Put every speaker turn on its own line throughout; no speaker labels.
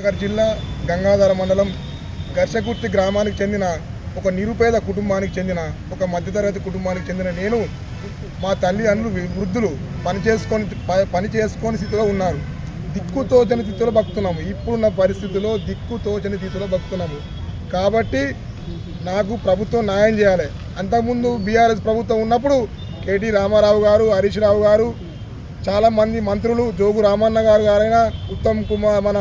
కరీంనగర్ జిల్లా గంగాధర మండలం గర్షకుర్తి గ్రామానికి చెందిన ఒక నిరుపేద కుటుంబానికి చెందిన ఒక మధ్యతరగతి కుటుంబానికి చెందిన నేను మా తల్లిదండ్రులు వృద్ధులు పని చేసుకొని స్థితిలో ఉన్నారు. దిక్కుతోచని స్థితిలో బతుకుతున్నాము. ఇప్పుడున్న పరిస్థితుల్లో దిక్కుతోచని స్థితిలో బతుకుతున్నాము. కాబట్టి నాకు ప్రభుత్వం న్యాయం చేయాలి. అంతకుముందు బీఆర్ఎస్ ప్రభుత్వం ఉన్నప్పుడు కేటీ రామారావు గారు, హరీష్ రావు గారు, చాలామంది మంత్రులు, జోగు రామన్న గారైనా, ఉత్తమ్ కుమార్, మన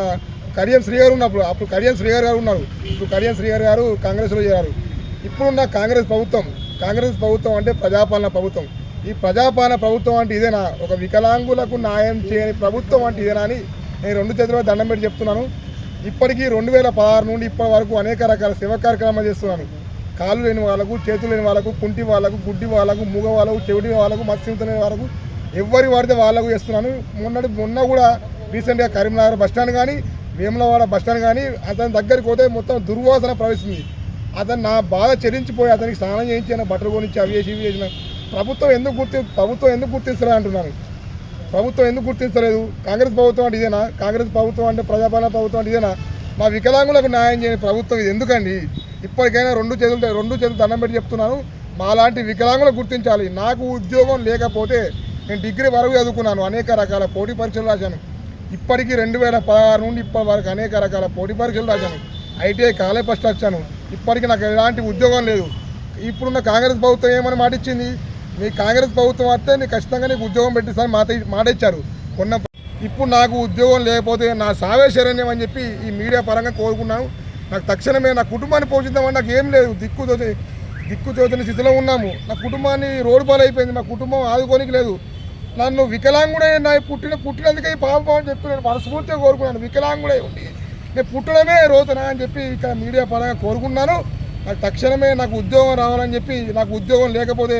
కడియం శ్రీగారు ఉన్నప్పుడు, అప్పుడు కడియం శ్రీగారు గారు ఉన్నారు. ఇప్పుడు కడియం శ్రీగారు గారు కాంగ్రెస్లో చేరారు. ఇప్పుడున్న కాంగ్రెస్ ప్రభుత్వం అంటే ప్రజాపాలన ప్రభుత్వం. ఈ ప్రజాపాలన ప్రభుత్వం అంటే ఇదేనా? ఒక వికలాంగులకు న్యాయం చేయని ప్రభుత్వం అంటే ఇదేనా అని నేను రెండు చేతుల్లో దండం పెట్టి చెప్తున్నాను. ఇప్పటికీ 2016 నుండి ఇప్పటి వరకు అనేక రకాల సేవా కార్యక్రమాలు చేస్తున్నాను. కాళ్ళు లేని వాళ్ళకు, చేతులు లేని వాళ్ళకు, కుంటి వాళ్ళకు, గుడ్డి వాళ్ళకు, మూగ వాళ్ళకు, చెవిటి వాళ్ళకు, మత్స్యంతో లేని వాళ్ళకు, ఎవరి వాడితే వాళ్ళకు చేస్తున్నాను. మొన్న కూడా రీసెంట్గా కరీంనగర్ బస్టాండ్ కానీ, వేములవాడ బస్టాండ్ కానీ అతని దగ్గరికి పోతే మొత్తం దుర్వాసన ప్రవేశింది. అతను నా బాధ చెల్లించిపోయి అతనికి స్నానం చేయించిన, బట్టలు కొనిచ్చి అవి చేసి ఇవి చేసిన ప్రభుత్వం ఎందుకు గుర్తిస్తలే అంటున్నాను. ప్రభుత్వం ఎందుకు గుర్తించలేదు? కాంగ్రెస్ ప్రభుత్వం అంటే ఇదేనా? కాంగ్రెస్ ప్రభుత్వం అంటే ప్రజాపాలన ప్రభుత్వం అంటే ఇదేనా? మా వికలాంగులకు న్యాయం చేయని ప్రభుత్వం ఇది ఎందుకండి? ఇప్పటికైనా రెండు చేతులు దండం పెట్టి చెప్తున్నాను. మాలాంటి వికలాంగులకు గుర్తించాలి. నాకు ఉద్యోగం లేకపోతే నేను డిగ్రీ వరకు చదువుకున్నాను, అనేక రకాల పోటీ పరీక్షలు రాశాను. ఇప్పటికీ 2016 నుండి ఇప్పటి వరకు అనేక రకాల పోటీ పరీక్షలు రాశాను. ఐటీఐ కాలేజ్ ఫస్ట్ వచ్చాను. ఇప్పటికీ నాకు ఎలాంటి ఉద్యోగం లేదు. ఇప్పుడున్న కాంగ్రెస్ ప్రభుత్వం ఏమని మాట ఇచ్చింది? మీ కాంగ్రెస్ ప్రభుత్వం వస్తే నీకు ఖచ్చితంగా నీకు ఉద్యోగం పెట్టిస్తాను మాట ఇచ్చారు. ఇప్పుడు నాకు ఉద్యోగం లేకపోతే నా సావే శరణ్యం అని చెప్పి ఈ మీడియా పరంగా కోరుకున్నాను. నాకు తక్షణమే నా కుటుంబాన్ని పోషిద్దామని నాకు ఏం లేదు. దిక్కుతోచని స్థితిలో ఉన్నాము. నా కుటుంబాన్ని రోడ్డు పాలు అయిపోయింది. మా కుటుంబం ఆదుకోనికి లేదు. నన్ను వికలాంగుడే నా పుట్టినందుకే ఈ పాపం అని చెప్పి నేను మనస్ఫూర్తిగా కోరుకున్నాను. వికలాంగుడే ఉండి నేను పుట్టడమే రోతనా అని చెప్పి ఇక్కడ మీడియా పరంగా కోరుకున్నాను. నాకు తక్షణమే నాకు ఉద్యోగం రావాలని చెప్పి, నాకు ఉద్యోగం లేకపోతే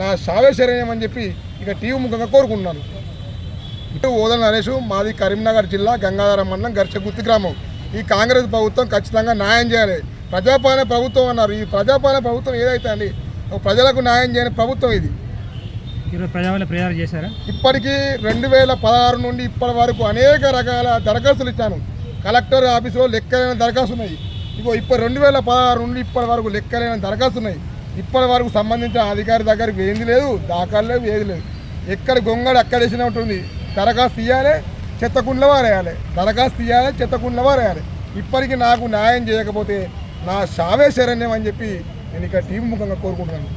నా సావే శరణ్యం అని చెప్పి ఇక టీవీ ముఖంగా కోరుకుంటున్నాను. ఓదల నరేష్, మాది కరీంనగర్ జిల్లా గంగాధర మండలం గర్షకుర్తి గ్రామం. ఈ కాంగ్రెస్ ప్రభుత్వం ఖచ్చితంగా న్యాయం చేయాలి. ప్రజాపాలన ప్రభుత్వం అన్నారు. ఈ ప్రజాపాలన ప్రభుత్వం ఏదైతే అండి, ప్రజలకు న్యాయం చేయని ప్రభుత్వం ఇది.
ప్రజాపాలన చేశారా?
ఇప్పటికీ 2016 నుండి ఇప్పటి వరకు అనేక రకాల దరఖాస్తులు ఇచ్చాను. కలెక్టర్ ఆఫీసులో లెక్కలేని దరఖాస్తు ఉన్నాయి. ఇప్పుడు 2016 నుండి ఇప్పటి వరకు లెక్కలేని దరఖాస్తు ఉన్నాయి. ఇప్పటి వరకు సంబంధించిన అధికారి దగ్గరికి వేయింది లేదు, దాఖలు లేవు, ఏది లేదు. ఎక్కడ గొంగడు అక్కడ వేసిన ఉంటుంది. దరఖాస్తు ఇవ్వాలి, చెత్తకుండలో వారేయాలి. దరఖాస్తు ఇవ్వాలి, చెత్తకుండలో వారేయాలి. ఇప్పటికీ నాకు న్యాయం చేయకపోతే నా సావే శరణ్యం అని చెప్పి నేను ఇక్కడ టీవీ ముఖంగా కోరుకుంటున్నాను.